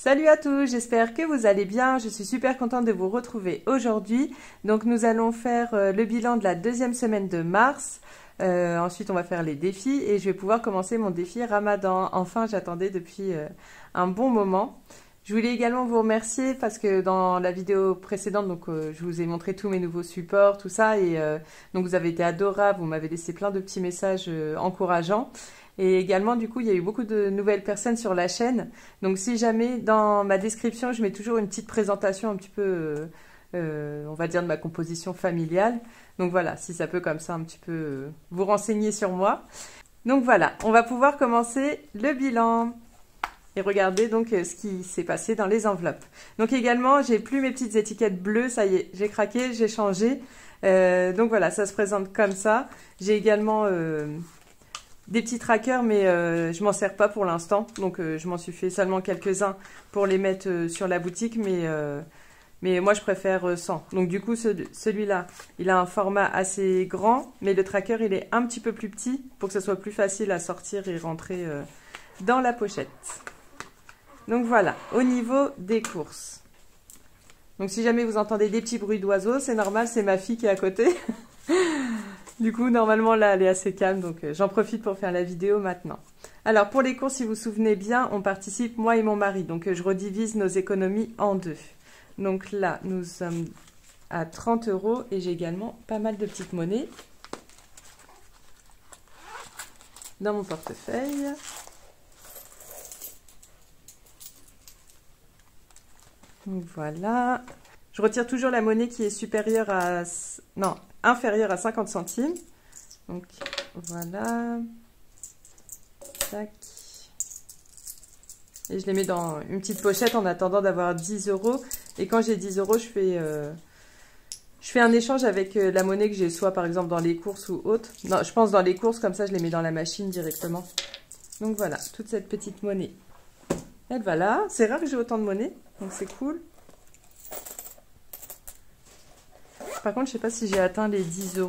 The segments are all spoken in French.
Salut à tous, j'espère que vous allez bien. Je suis super contente de vous retrouver aujourd'hui. Donc nous allons faire le bilan de la deuxième semaine de mars. Ensuite on va faire les défis et je vais pouvoir commencer mon défi Ramadan. Enfin j'attendais depuis un bon moment. Je voulais également vous remercier parce que dans la vidéo précédente, je vous ai montré tous mes nouveaux supports, tout ça, et donc vous avez été adorables, vous m'avez laissé plein de petits messages encourageants. Et également, du coup, il y a eu beaucoup de nouvelles personnes sur la chaîne. Donc si jamais, dans ma description, je mets toujours une petite présentation un petit peu, on va dire, de ma composition familiale. Donc voilà, si ça peut comme ça un petit peu vous renseigner sur moi. Donc voilà, on va pouvoir commencer le bilan. Et regardez donc ce qui s'est passé dans les enveloppes. Donc également, j'ai plus mes petites étiquettes bleues, ça y est, j'ai craqué, j'ai changé. Donc voilà, ça se présente comme ça. J'ai également des petits trackers, mais je m'en sers pas pour l'instant. Donc je m'en suis fait seulement quelques-uns pour les mettre sur la boutique, mais moi je préfère sans. Donc du coup, celui-là, il a un format assez grand, mais le tracker, il est un petit peu plus petit pour que ce soit plus facile à sortir et rentrer dans la pochette. Donc voilà, au niveau des courses. Donc si jamais vous entendez des petits bruits d'oiseaux, c'est normal, c'est ma fille qui est à côté. Du coup, normalement, là, elle est assez calme, donc j'en profite pour faire la vidéo maintenant. Alors, pour les courses, si vous vous souvenez bien, on participe, moi et mon mari. Donc, je redivise nos économies en deux. Donc là, nous sommes à 30 € et j'ai également pas mal de petites monnaies dans mon portefeuille. Donc voilà. Je retire toujours la monnaie qui est supérieure à... Non, inférieure à 50 centimes. Donc voilà. Tac. Et je les mets dans une petite pochette en attendant d'avoir 10 €. Et quand j'ai 10 €, je fais un échange avec la monnaie que j'ai, soit par exemple dans les courses ou autre. Non, je pense dans les courses, comme ça je les mets dans la machine directement. Donc voilà, toute cette petite monnaie. Elle va là. C'est rare que j'ai autant de monnaie, donc c'est cool. Par contre, je sais pas si j'ai atteint les 10 €.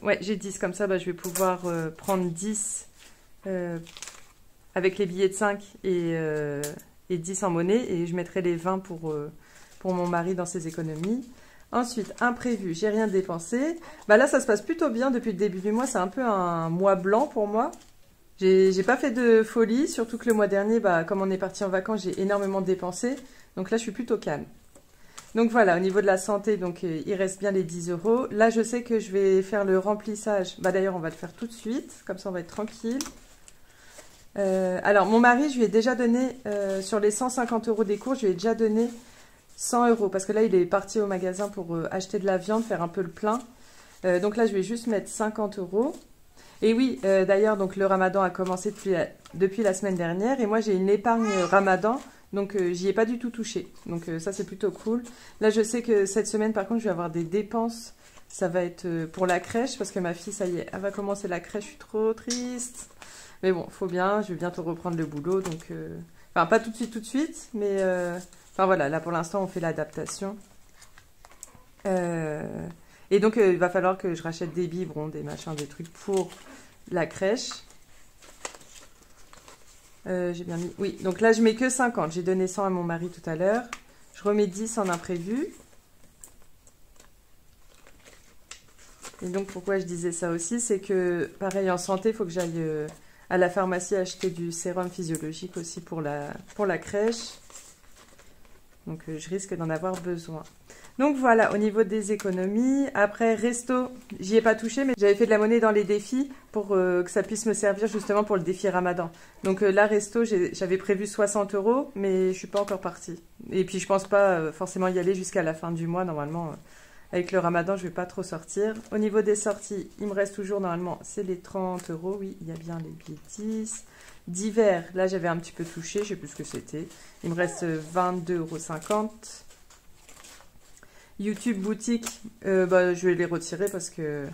Ouais, j'ai 10. Comme ça, je vais pouvoir prendre 10 avec les billets de 5 et 10 en monnaie. Et je mettrai les 20 pour mon mari dans ses économies. Ensuite, imprévu, j'ai rien dépensé. Là, ça se passe plutôt bien depuis le début du mois. C'est un peu un mois blanc pour moi. J'ai pas fait de folie, surtout que le mois dernier, comme on est parti en vacances, j'ai énormément dépensé. Donc là, je suis plutôt calme. Donc voilà, au niveau de la santé, donc il reste bien les 10 €. Là, je sais que je vais faire le remplissage. D'ailleurs, on va le faire tout de suite. Comme ça, on va être tranquille. Alors, mon mari, je lui ai déjà donné, sur les 150 € des courses, je lui ai déjà donné 100 €. Parce que là, il est parti au magasin pour acheter de la viande, faire un peu le plein. Donc là, je vais juste mettre 50 €. Et oui, d'ailleurs, donc le Ramadan a commencé depuis la semaine dernière. Et moi, j'ai une épargne Ramadan. Donc, j'y ai pas du tout touché. Donc, ça, c'est plutôt cool. Là, je sais que cette semaine, par contre, je vais avoir des dépenses. Ça va être pour la crèche. Parce que ma fille, ça y est, elle va commencer la crèche. Je suis trop triste. Mais bon, faut bien. Je vais bientôt reprendre le boulot. Donc, enfin, pas tout de suite. Mais, enfin, voilà. Là, pour l'instant, on fait l'adaptation. Et donc, il va falloir que je rachète des biberons, des machins, des trucs pour la crèche. J'ai bien mis... Oui, donc là, je mets que 50. J'ai donné 100 à mon mari tout à l'heure. Je remets 10 en imprévu. Et donc, pourquoi je disais ça aussi, c'est que, pareil, en santé, il faut que j'aille à la pharmacie acheter du sérum physiologique aussi pour la crèche. Donc, je risque d'en avoir besoin. Donc voilà, au niveau des économies. Après, resto, j'y ai pas touché, mais j'avais fait de la monnaie dans les défis pour que ça puisse me servir justement pour le défi Ramadan. Donc là, resto, j'avais prévu 60 €, mais je suis pas encore partie. Et puis, je pense pas forcément y aller jusqu'à la fin du mois. Normalement, avec le Ramadan, je vais pas trop sortir. Au niveau des sorties, il me reste toujours, normalement, c'est les 30 €. Oui, il y a bien les billets 10. D'hiver, là, j'avais un petit peu touché, je sais plus ce que c'était. Il me reste 22,50 €. YouTube boutique, je vais les retirer parce que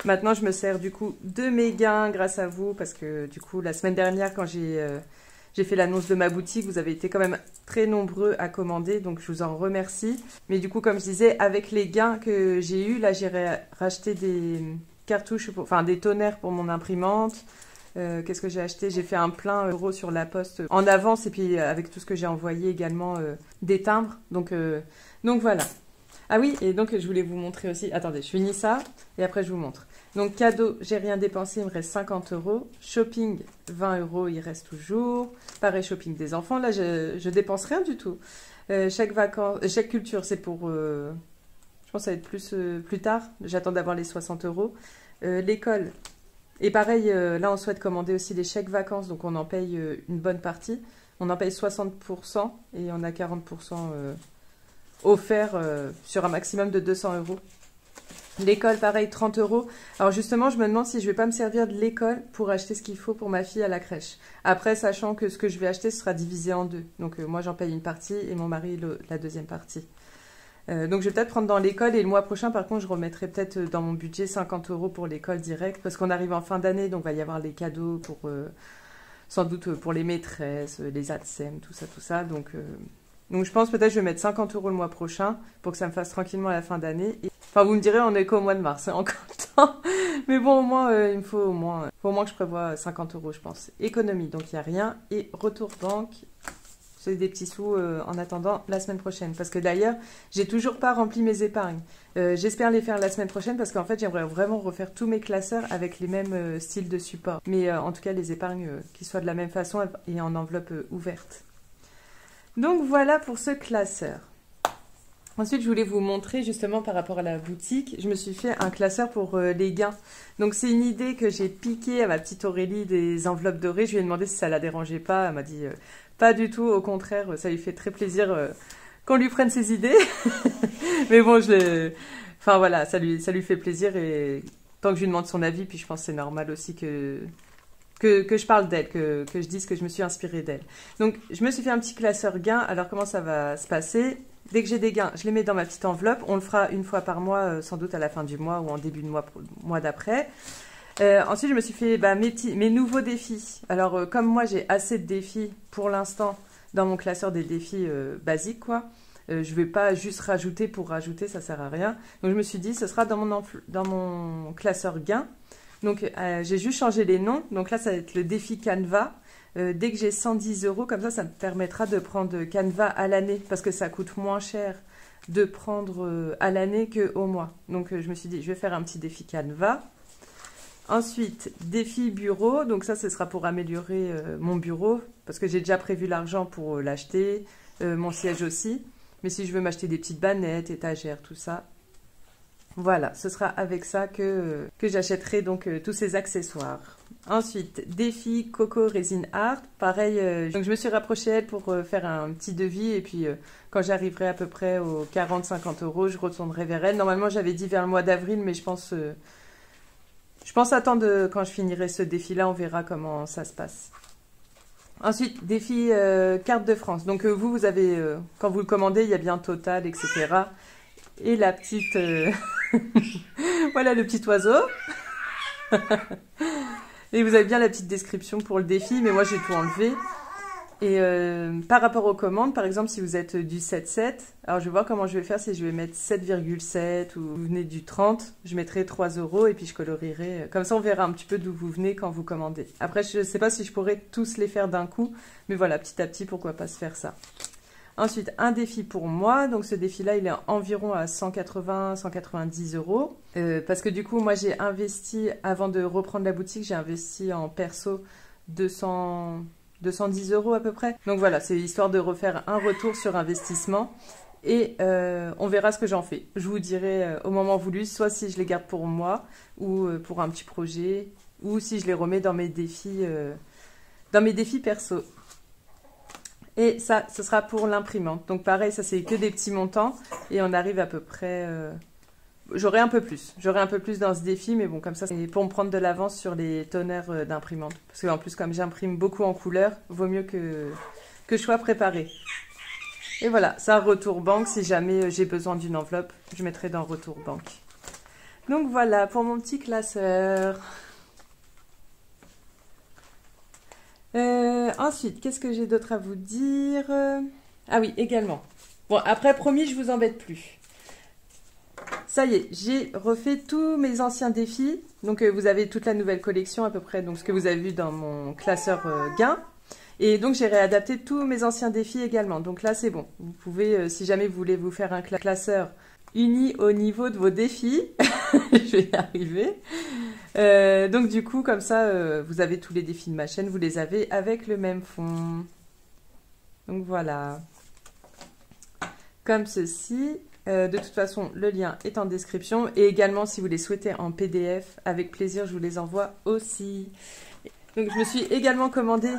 maintenant je me sers du coup de mes gains grâce à vous. Parce que du coup, la semaine dernière, quand j'ai fait l'annonce de ma boutique, vous avez été quand même très nombreux à commander. Donc je vous en remercie. Mais du coup, comme je disais, avec les gains que j'ai eu, là j'ai racheté des cartouches, enfin des tonnerres pour mon imprimante. Qu'est-ce que j'ai acheté? J'ai fait un plein euro sur la poste en avance et puis avec tout ce que j'ai envoyé également des timbres. Donc voilà. Ah oui, et donc je voulais vous montrer aussi. Attendez, je finis ça et après je vous montre. Donc cadeau, j'ai rien dépensé, il me reste 50 euros. Shopping, 20 euros, il reste toujours. Pareil, shopping des enfants, là je dépense rien du tout. Chaque vacances, chaque culture, c'est pour... je pense que ça va être plus tard. J'attends d'avoir les 60 euros. L'école. Et pareil, là on souhaite commander aussi les chèques vacances, donc on en paye une bonne partie. On en paye 60% et on a 40% offert sur un maximum de 200 euros. L'école, pareil, 30 euros. Alors justement, je me demande si je vais pas me servir de l'école pour acheter ce qu'il faut pour ma fille à la crèche. Après, sachant que ce que je vais acheter ce sera divisé en deux. Donc moi, j'en paye une partie et mon mari la deuxième partie. Donc je vais peut-être prendre dans l'école et le mois prochain, par contre, je remettrai peut-être dans mon budget 50 euros pour l'école direct parce qu'on arrive en fin d'année, donc il va y avoir les cadeaux pour sans doute pour les maîtresses, les ATSEM, tout ça. Donc je pense peut-être je vais mettre 50 euros le mois prochain pour que ça me fasse tranquillement à la fin d'année. Enfin, vous me direz, on est qu'au mois de mars, hein, encore le temps. Mais bon, au moins, il me faut au moins que je prévoie 50 euros, je pense. Économie, donc il n'y a rien. Et retour banque. C'est des petits sous en attendant la semaine prochaine. Parce que d'ailleurs, j'ai toujours pas rempli mes épargnes. J'espère les faire la semaine prochaine parce qu'en fait, j'aimerais vraiment refaire tous mes classeurs avec les mêmes styles de support. Mais en tout cas, les épargnes qui soient de la même façon et en enveloppe ouverte. Donc voilà pour ce classeur. Ensuite, je voulais vous montrer justement par rapport à la boutique, je me suis fait un classeur pour les gains. Donc c'est une idée que j'ai piquée à ma petite Aurélie des enveloppes dorées. Je lui ai demandé si ça la dérangeait pas. Elle m'a dit pas du tout, au contraire, ça lui fait très plaisir qu'on lui prenne ses idées. Mais bon, enfin voilà, ça lui fait plaisir et tant que je lui demande son avis, puis je pense que c'est normal aussi que je parle d'elle, que je dise que je me suis inspirée d'elle. Donc je me suis fait un petit classeur gains. Alors comment ça va se passer? Dès que j'ai des gains, je les mets dans ma petite enveloppe. On le fera une fois par mois, sans doute à la fin du mois ou en début de mois d'après. Ensuite, je me suis fait mes nouveaux défis. Alors, comme moi, j'ai assez de défis pour l'instant dans mon classeur des défis basiques, quoi. Je ne vais pas juste rajouter pour rajouter, ça ne sert à rien. Donc, je me suis dit, ce sera dans mon classeur gains. Donc, j'ai juste changé les noms. Donc là, ça va être le défi Canva. Dès que j'ai 110 euros, comme ça me permettra de prendre Canva à l'année parce que ça coûte moins cher de prendre à l'année qu'au mois. Donc je me suis dit, je vais faire un petit défi Canva. Ensuite, défi bureau. Donc ça, ce sera pour améliorer mon bureau parce que j'ai déjà prévu l'argent pour l'acheter, mon siège aussi. Mais si je veux m'acheter des petites bannettes, étagères, tout ça, voilà, ce sera avec ça que j'achèterai donc tous ces accessoires. Ensuite, défi Coco Resin Art. Pareil, donc je me suis rapprochée d'elle pour faire un petit devis. Et puis, quand j'arriverai à peu près aux 40-50 euros, je retournerai vers elle. Normalement, j'avais dit vers le mois d'avril, mais je pense attendre quand je finirai ce défi-là. On verra comment ça se passe. Ensuite, défi carte de France. Donc, vous avez, quand vous le commandez, il y a bien Total, etc. Et la petite... voilà le petit oiseau. Et vous avez bien la petite description pour le défi, mais moi j'ai tout enlevé. Et par rapport aux commandes, par exemple, si vous êtes du 7,7, alors je vais voir comment je vais faire, si je vais mettre 7,7 ou vous venez du 30, je mettrai 3 euros et puis je colorierai. Comme ça, on verra un petit peu d'où vous venez quand vous commandez. Après, je ne sais pas si je pourrais tous les faire d'un coup, mais voilà, petit à petit, pourquoi pas se faire ça. Ensuite, un défi pour moi. Donc, ce défi-là, il est environ à 180-190 euros. Parce que du coup, moi, j'ai investi, avant de reprendre la boutique, j'ai investi en perso 210 euros à peu près. Donc voilà, c'est histoire de refaire un retour sur investissement. Et on verra ce que j'en fais. Je vous dirai au moment voulu, soit si je les garde pour moi, ou pour un petit projet, ou si je les remets dans mes défis perso. Et ça, ce sera pour l'imprimante. Donc pareil, ça c'est que des petits montants. Et on arrive à peu près... J'aurai un peu plus. J'aurai un peu plus dans ce défi. Mais bon, comme ça, c'est pour me prendre de l'avance sur les toners d'imprimante. Parce qu'en plus, comme j'imprime beaucoup en couleur, vaut mieux que je sois préparée. Et voilà, ça, retour banque. Si jamais j'ai besoin d'une enveloppe, je mettrai dans retour banque. Donc voilà, pour mon petit classeur... Ensuite, qu'est-ce que j'ai d'autre à vous dire? Ah oui, également. Bon, après, promis, je vous embête plus. Ça y est, j'ai refait tous mes anciens défis. Donc vous avez toute la nouvelle collection à peu près, donc ce que vous avez vu dans mon classeur gain. Et donc j'ai réadapté tous mes anciens défis également. Donc là c'est bon. Vous pouvez, si jamais vous voulez vous faire un classeur uni au niveau de vos défis, je vais y arriver. Donc du coup comme ça, vous avez tous les défis de ma chaîne, vous les avez avec le même fond. Donc voilà. Comme ceci. De toute façon, le lien est en description. Et également, si vous les souhaitez en PDF, avec plaisir, je vous les envoie aussi. Donc, je me suis également commandé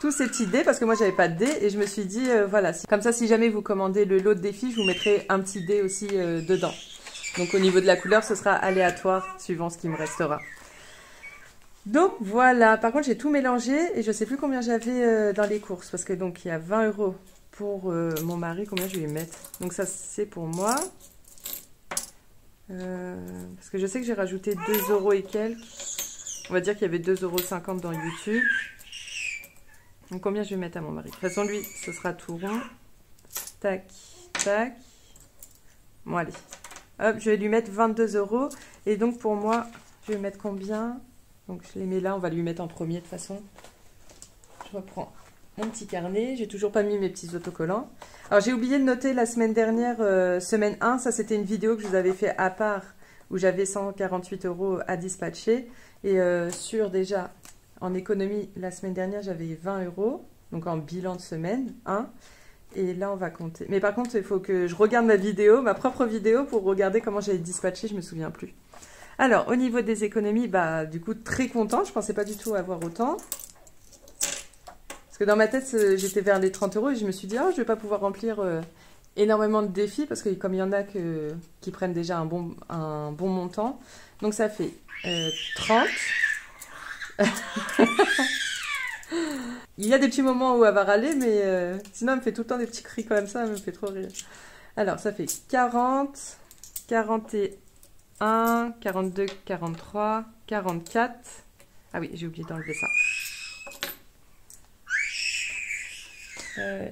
tous ces petits dés, parce que moi, j'avais pas de dés. Et je me suis dit, voilà, comme ça, si jamais vous commandez le lot de défis, je vous mettrai un petit dé aussi dedans. Donc, au niveau de la couleur, ce sera aléatoire, suivant ce qui me restera. Donc, voilà. Par contre, j'ai tout mélangé et je sais plus combien j'avais dans les courses. Parce que, donc, il y a 20 € pour mon mari, combien je vais lui mettre. Donc ça c'est pour moi. Parce que je sais que j'ai rajouté 2 € et quelques. On va dire qu'il y avait 2,50 € dans YouTube. Donc combien je vais mettre à mon mari. De toute façon lui, ce sera tout rond. Tac, tac. Bon allez. Hop, je vais lui mettre 22 €. Et donc pour moi, je vais mettre combien? Donc je les mets là, on va lui mettre en premier de toute façon. Je reprends mon petit carnet, j'ai toujours pas mis mes petits autocollants. Alors j'ai oublié de noter la semaine dernière, semaine 1, ça c'était une vidéo que je vous avais fait à part, où j'avais 148 € à dispatcher. Et sur déjà, en économie, la semaine dernière j'avais 20 €, donc en bilan de semaine 1. Et là on va compter. Mais par contre il faut que je regarde ma vidéo, ma propre vidéo, pour regarder comment j'avais dispatché, je me souviens plus. Alors au niveau des économies, bah du coup très contente, je pensais pas du tout avoir autant. Parce que dans ma tête, j'étais vers les 30 € et je me suis dit, oh, je vais pas pouvoir remplir énormément de défis parce que comme il y en a qui prennent déjà un bon montant. Donc ça fait 30. Il y a des petits moments où elle va râler, mais sinon elle me fait tout le temps des petits cris comme ça, elle me fait trop rire. Alors ça fait 40, 41, 42, 43, 44. Ah oui, j'ai oublié d'enlever ça.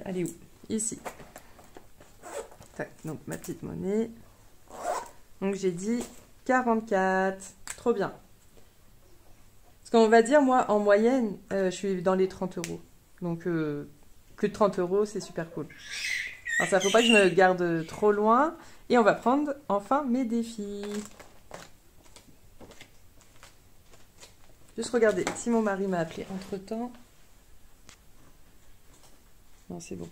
Elle est où? Ici. Tac, donc ma petite monnaie. Donc j'ai dit 44. Trop bien. Parce qu'on va dire, moi, en moyenne, je suis dans les 30 €. Donc plus de 30 €, c'est super cool. Alors ça, faut pas que je me garde trop loin. Et on va prendre enfin mes défis. Juste regarder si mon mari m'a appelé entre-temps. Non, c'est bon.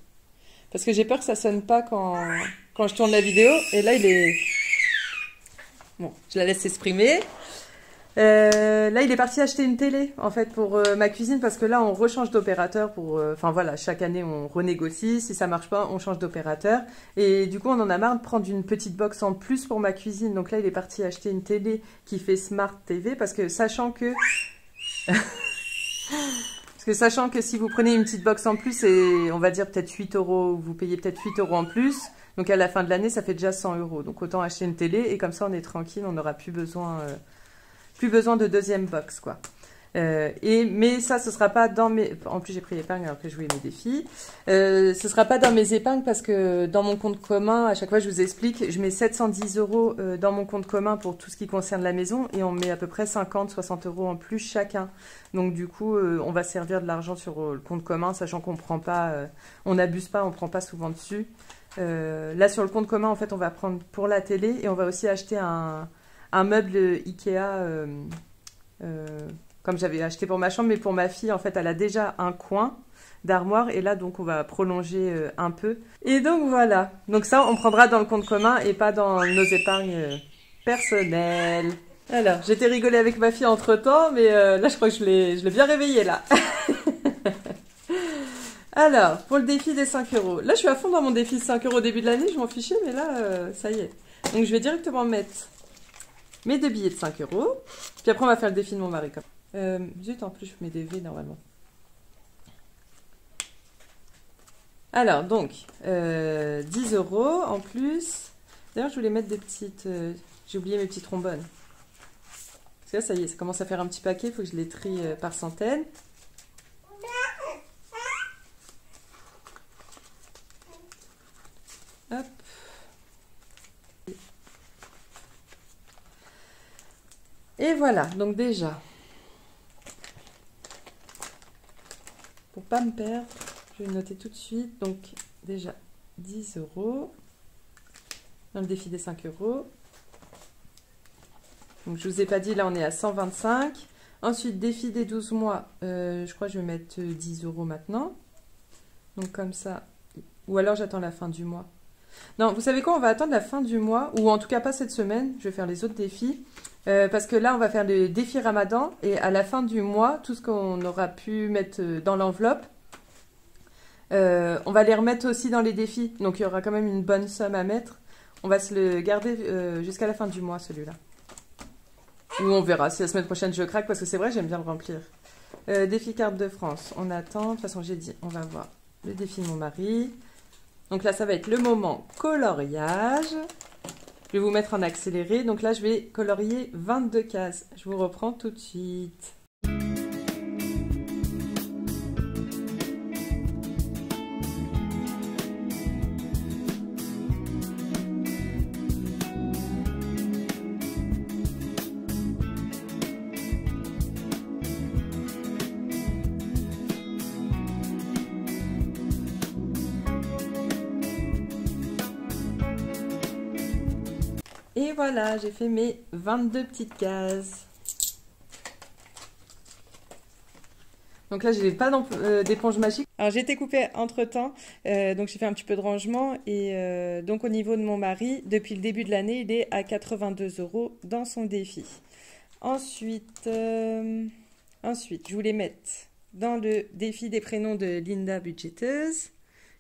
Parce que j'ai peur que ça sonne pas quand je tourne la vidéo. Et là, il est... Bon, je la laisse s'exprimer. Là, il est parti acheter une télé, en fait, pour ma cuisine. Parce que là, on rechange d'opérateur pour... Enfin, voilà, chaque année, on renégocie. Si ça marche pas, on change d'opérateur. Et du coup, on en a marre de prendre une petite box en plus pour ma cuisine. Donc là, il est parti acheter une télé qui fait Smart TV. Parce que sachant que... Parce que sachant que si vous prenez une petite box en plus, et on va dire peut-être 8 €, vous payez peut-être 8 € en plus, donc à la fin de l'année, ça fait déjà 100 €. Donc autant acheter une télé, et comme ça on est tranquille, on n'aura plus besoin de deuxième box, quoi. Mais ça, ce sera pas dans mes... En plus, j'ai pris l'épargne alors que je voulais mes défis. Ce sera pas dans mes épargnes parce que dans mon compte commun, à chaque fois, je vous explique, je mets 710 € dans mon compte commun pour tout ce qui concerne la maison et on met à peu près 50-60 € en plus chacun. Donc, du coup, on va servir de l'argent sur le compte commun, sachant qu'on prend pas, on n'abuse pas, on prend pas souvent dessus. Là, sur le compte commun, en fait, on va prendre pour la télé et on va aussi acheter un meuble Ikea, comme j'avais acheté pour ma chambre, mais pour ma fille, en fait, elle a déjà un coin d'armoire. Et là, donc, on va prolonger un peu. Et donc, voilà. Donc ça, on prendra dans le compte commun et pas dans nos épargnes personnelles. Alors, j'étais rigolée avec ma fille entre-temps, mais là, je crois que je l'ai bien réveillée, là. Alors, pour le défi des 5 €. Là, je suis à fond dans mon défi de 5 € au début de l'année. Je m'en fichais, mais là, ça y est. Donc, je vais directement mettre mes 2 billets de 5 €. Puis après, on va faire le défi de mon mari. Zut, en plus, je mets des V normalement. Alors, donc, 10 € en plus. D'ailleurs, je voulais mettre des petites... j'ai oublié mes petits trombones. Parce que là, ça y est, ça commence à faire un petit paquet. Il faut que je les trie par centaines. Hop. Et voilà, donc déjà, pour pas me perdre, je vais le noter tout de suite. Donc déjà 10 € dans le défi des 5 €. Donc je vous ai pas dit, là on est à 125. Ensuite, défi des 12 mois, je crois que je vais mettre 10 € maintenant. Donc comme ça, ou alors j'attends la fin du mois. Non, vous savez quoi, on va attendre la fin du mois, ou en tout cas pas cette semaine, je vais faire les autres défis. Parce que là, on va faire le défi Ramadan, et à la fin du mois, tout ce qu'on aura pu mettre dans l'enveloppe, on va les remettre aussi dans les défis. Donc il y aura quand même une bonne somme à mettre. On va se le garder jusqu'à la fin du mois, celui-là. Ou on verra si la semaine prochaine je craque, parce que c'est vrai, j'aime bien le remplir. Défi carte de France, on attend. De toute façon, j'ai dit, on va voir le défi de mon mari. Donc là, ça va être le moment coloriage. Je vais vous mettre en accéléré. Donc là, je vais colorier 22 cases. Je vous reprends tout de suite. Et voilà, j'ai fait mes 22 petites cases. Donc là, je n'ai pas d'éponge magique. Alors, j'ai été coupée entre-temps, donc j'ai fait un petit peu de rangement. Et donc, au niveau de mon mari, depuis le début de l'année, il est à 82 € dans son défi. Ensuite, je voulais mettre dans le défi des prénoms de Linda Budgéteuse,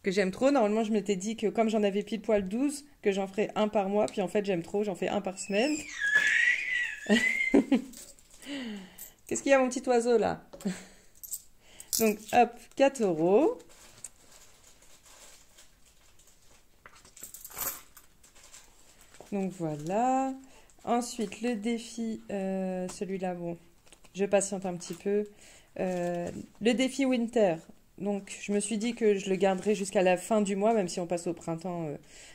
que j'aime trop. Normalement, je m'étais dit que comme j'en avais pile poil 12, que j'en ferais un par mois. Puis en fait, j'aime trop, j'en fais un par semaine. Qu'est-ce qu'il y a, mon petit oiseau, là? Donc, hop, 4 €. Donc, voilà. Ensuite, le défi, celui-là, bon, je patiente un petit peu. Le défi Winter. Donc, je me suis dit que je le garderai jusqu'à la fin du mois, même si on passe au printemps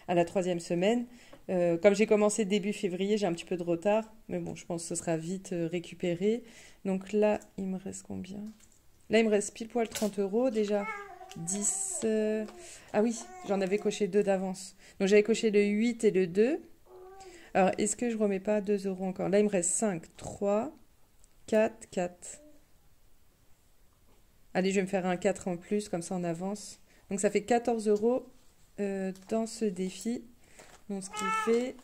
à la 3e semaine. Comme j'ai commencé début février, j'ai un petit peu de retard. Mais bon, je pense que ce sera vite récupéré. Donc là, il me reste combien? Là, il me reste pile poil 30 € déjà. 10... Ah oui, j'en avais coché 2 d'avance. Donc, j'avais coché le 8 et le 2. Alors, est-ce que je remets pas 2 € encore? Là, il me reste 5, 3, 4, 4. Allez, je vais me faire un 4 en plus, comme ça on avance. Donc ça fait 14 € dans ce défi. Donc ce qui fait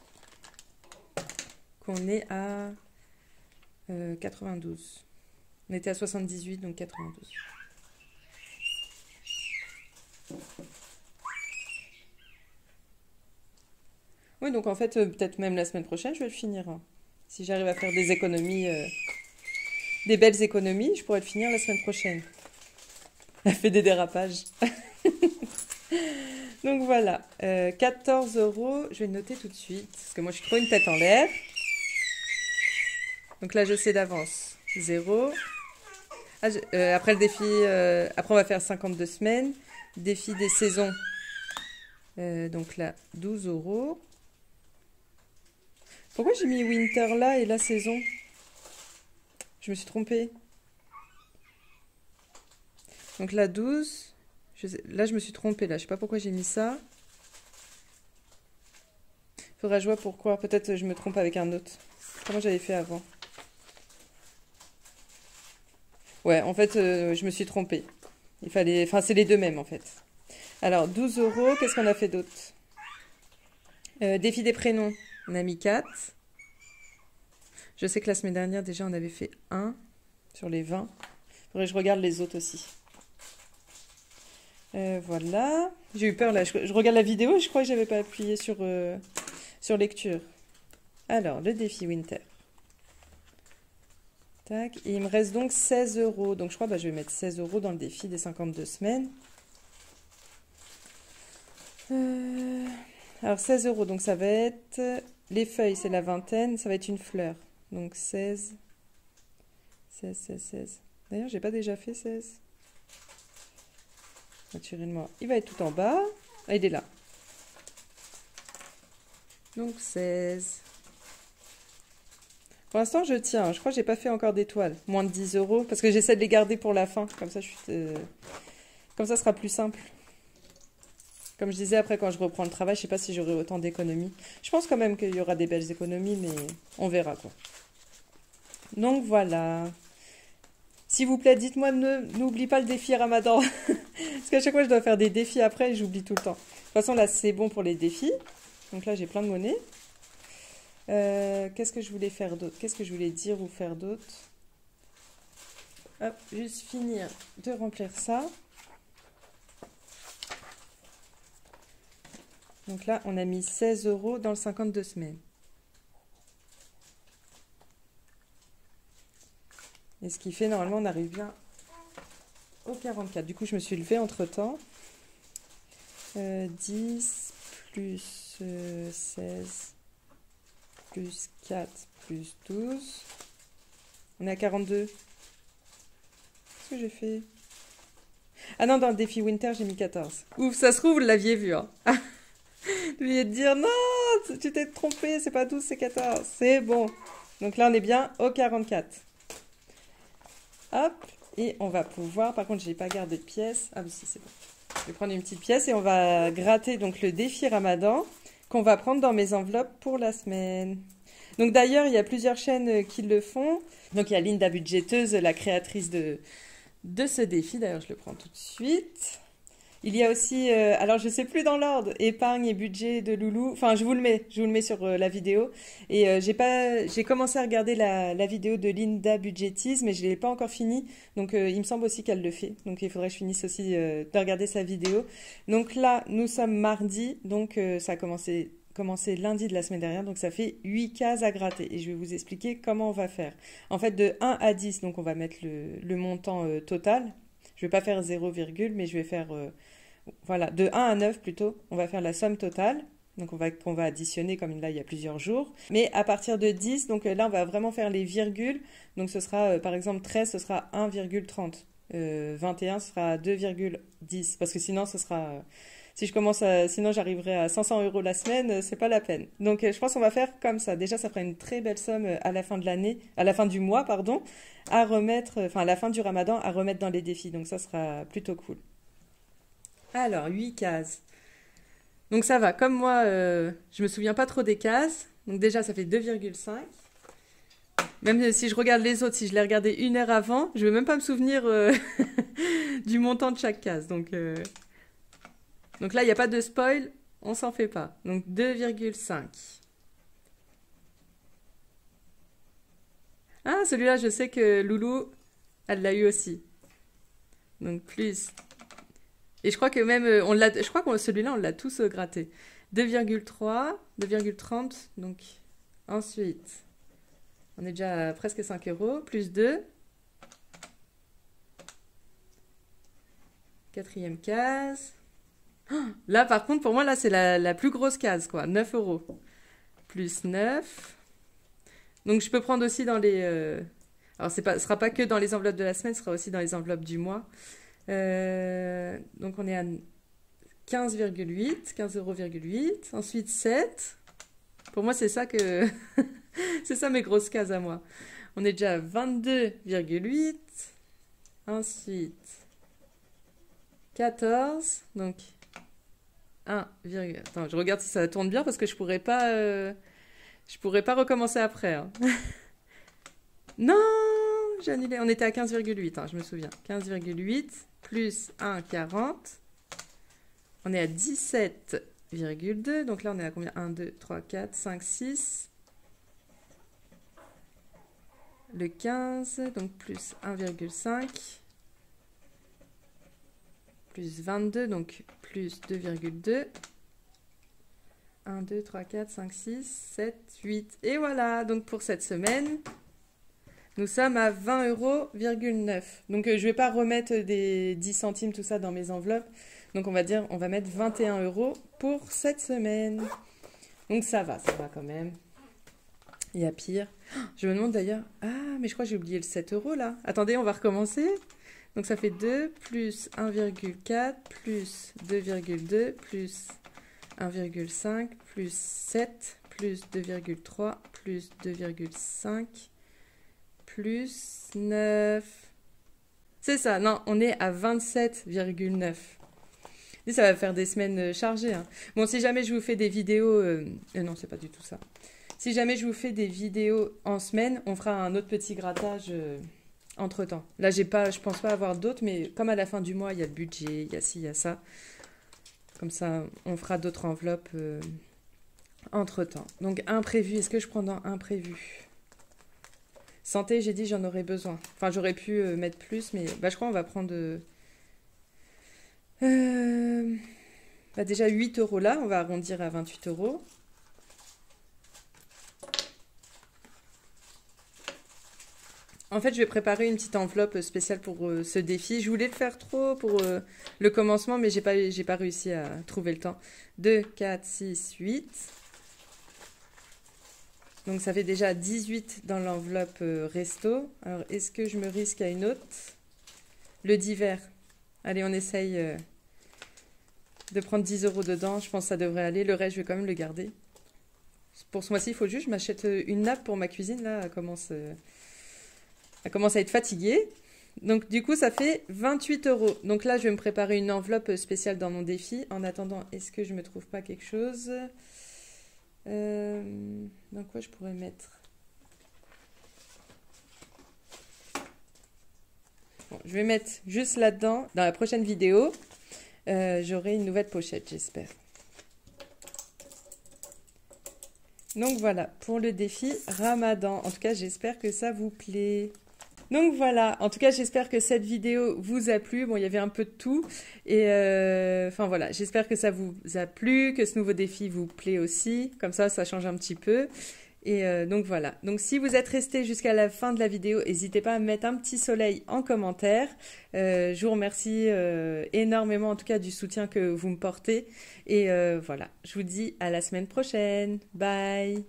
qu'on est à 92. On était à 78, donc 92. Oui, donc en fait, peut-être même la semaine prochaine, je vais le finir. Hein. Si j'arrive à faire des économies, des belles économies, je pourrais le finir la semaine prochaine. Elle fait des dérapages. Donc voilà, 14 €, je vais le noter tout de suite, parce que moi je suis trop une tête en l'air. Donc là je sais d'avance, 0. Ah, après le défi, après on va faire 52 semaines, défi des saisons. Donc là, 12 €. Pourquoi j'ai mis winter là et la saison? Je me suis trompée. Donc là, 12. Là, je me suis trompée. Là, je sais pas pourquoi j'ai mis ça. Faudra que je vois pourquoi. Peut-être je me trompe avec un autre. Comment j'avais fait avant? Ouais, en fait, je me suis trompée. Il fallait... Enfin, c'est les deux mêmes, en fait. Alors, 12 €. Qu'est-ce qu'on a fait d'autre? Défi des prénoms. On a mis 4. Je sais que la semaine dernière, déjà, on avait fait 1 sur les 20. Faudrait que je regarde les autres aussi. Voilà. J'ai eu peur là. Je regarde la vidéo et je crois que j'avais pas appuyé sur lecture. Alors, le défi Winter. Tac. Et il me reste donc 16 €. Donc je crois que je vais mettre 16 € dans le défi des 52 semaines. Alors 16 €. Donc ça va être... Les feuilles, c'est la vingtaine. Ça va être une fleur. Donc 16. 16, 16, 16. D'ailleurs, j'ai pas déjà fait 16. Naturellement, il va être tout en bas. Ah, il est là. Donc 16. Pour l'instant, je tiens. Je crois que j'ai pas fait encore d'étoiles. Moins de 10 euros. Parce que j'essaie de les garder pour la fin. Comme ça, comme ça, ce sera plus simple. Comme je disais, après, quand je reprends le travail, je sais pas si j'aurai autant d'économies. Je pense quand même qu'il y aura des belles économies, mais on verra, quoi. Donc, voilà. S'il vous plaît, dites-moi, n'oublie pas le défi Ramadan. Parce qu'à chaque fois, je dois faire des défis après et j'oublie tout le temps. De toute façon, là, c'est bon pour les défis. Donc là, j'ai plein de monnaie. Qu'est-ce que je voulais faire d'autre? Qu'est-ce que je voulais dire ou faire d'autre? Hop, juste finir de remplir ça. Donc là, on a mis 16 euros dans le 52 semaines. Et ce qui fait, normalement, on arrive bien au 44. Du coup, je me suis levée entre-temps. 10 plus 16 plus 4 plus 12. On est à 42. Qu'est-ce que j'ai fait? Ah non, dans le défi Winter, j'ai mis 14. Ouf, ça se trouve, vous l'aviez vu. Hein. Vous deviez te dire, non, tu t'es trompé, c'est pas 12, c'est 14. C'est bon. Donc là, on est bien au 44. Hop, et on va pouvoir... Par contre, je n'ai pas gardé de pièces. Ah, mais si, c'est bon. Je vais prendre une petite pièce et on va gratter donc le défi Ramadan qu'on va prendre dans mes enveloppes pour la semaine. Donc d'ailleurs, il y a plusieurs chaînes qui le font. Donc il y a Linda Budgéteuse, la créatrice de ce défi. D'ailleurs, je le prends tout de suite. Il y a aussi, alors je sais plus dans l'ordre, épargne et budget de Loulou. Enfin, je vous le mets sur la vidéo. Et j'ai commencé à regarder la vidéo de Linda Budgetise, mais je l'ai pas encore fini. Donc il me semble aussi qu'elle le fait. Donc il faudrait que je finisse aussi de regarder sa vidéo. Donc là, nous sommes mardi, donc ça a commencé lundi de la semaine dernière, donc ça fait 8 cases à gratter. Et je vais vous expliquer comment on va faire. En fait, de 1 à 10, donc on va mettre le montant total. Je vais pas faire 0, mais je vais faire... voilà, de 1 à 9 plutôt, on va faire la somme totale. Donc on va additionner comme là il y a plusieurs jours. Mais à partir de 10, donc là on va vraiment faire les virgules. Donc ce sera par exemple 13, ce sera 1,30. 21 ce sera 2,10. Parce que sinon ce sera... si je commence sinon j'arriverai à 500 euros la semaine, c'est pas la peine. Donc je pense qu'on va faire comme ça. Déjà ça fera une très belle somme à la fin de l'année, à la fin du mois, pardon, à remettre, enfin à la fin du Ramadan, à remettre dans les défis. Donc ça sera plutôt cool. Alors, 8 cases. Donc ça va, comme moi, je me souviens pas trop des cases. Donc déjà, ça fait 2,5. Même si je regarde les autres, si je les regardais une heure avant, je vais même pas me souvenir du montant de chaque case. Donc là, il n'y a pas de spoil, on s'en fait pas. Donc 2,5. Ah, celui-là, je sais que Loulou, elle l'a eu aussi. Donc plus... Et je crois que même, je crois que celui-là, on l'a tous gratté. 2,3, 2,30. Donc, ensuite, on est déjà à presque 5 euros. Plus 2. Quatrième case. Oh, là, par contre, pour moi, là, c'est la plus grosse case, quoi. 9 euros. Plus 9. Donc, je peux prendre aussi dans les... Alors, ce ne sera pas que dans les enveloppes de la semaine, ce sera aussi dans les enveloppes du mois. Donc on est à 15,8, 15,8 €. Ensuite 7. Pour moi c'est ça que c'est ça mes grosses cases à moi. On est déjà à 22,8. Ensuite 14. Donc 1, attends, je regarde si ça tourne bien parce que je pourrais pas recommencer après. Hein. Non, j'ai annulé. On était à 15,8, hein, je me souviens. 15,8 plus 1,40. On est à 17,2. Donc là, on est à combien? 1, 2, 3, 4, 5, 6. Le 15, donc plus 1,5. Plus 22, donc plus 2,2. 1, 2, 3, 4, 5, 6, 7, 8. Et voilà, donc pour cette semaine... Nous sommes à 20,9 €. Donc, je ne vais pas remettre des 10 centimes, tout ça, dans mes enveloppes. Donc, on va mettre 21 € pour cette semaine. Donc, ça va quand même. Il y a pire. Je me demande d'ailleurs... Ah, mais je crois que j'ai oublié le 7 € là. Attendez, on va recommencer. Donc, ça fait 2 plus 1,4 plus 2,2 plus 1,5 plus 7 plus 2,3, plus 2,5, plus 9. C'est ça, non, on est à 27,9. Et ça va faire des semaines chargées, hein. Bon, si jamais je vous fais des vidéos... non, c'est pas du tout ça. Si jamais je vous fais des vidéos en semaine, on fera un autre petit grattage entre-temps. Là, je pense pas avoir d'autres, mais comme à la fin du mois, il y a le budget, il y a ci, il y a ça. Comme ça, on fera d'autres enveloppes entre-temps. Donc, imprévu, est-ce que je prends dans imprévu? Santé, j'ai dit j'en aurais besoin. Enfin, j'aurais pu mettre plus, mais bah, je crois qu'on va prendre... déjà 8 € là, on va arrondir à 28 €. En fait, je vais préparer une petite enveloppe spéciale pour ce défi. Je voulais le faire trop pour le commencement, mais j'ai pas réussi à trouver le temps. 2, 4, 6, 8. Donc ça fait déjà 18 dans l'enveloppe resto. Alors, est-ce que je me risque à une autre? Le divers. Allez, on essaye de prendre 10 € dedans. Je pense que ça devrait aller. Le reste, je vais quand même le garder. Pour ce mois-ci, il faut juste que je m'achète une nappe pour ma cuisine. Là, elle commence à être fatiguée. Donc, du coup, ça fait 28 €. Donc là, je vais me préparer une enveloppe spéciale dans mon défi. En attendant, est-ce que je ne me trouve pas quelque chose? Dans quoi je pourrais mettre? Bon, je vais mettre juste là-dedans. Dans la prochaine vidéo, j'aurai une nouvelle pochette, j'espère. Donc voilà, pour le défi Ramadan. En tout cas, j'espère que ça vous plaît. Donc voilà, en tout cas, j'espère que cette vidéo vous a plu. Bon, il y avait un peu de tout. Et enfin voilà, j'espère que ça vous a plu, que ce nouveau défi vous plaît aussi. Comme ça change un petit peu. Et donc voilà. Donc si vous êtes resté jusqu'à la fin de la vidéo, n'hésitez pas à mettre un petit soleil en commentaire. Je vous remercie énormément en tout cas du soutien que vous me portez. Et voilà, je vous dis à la semaine prochaine. Bye!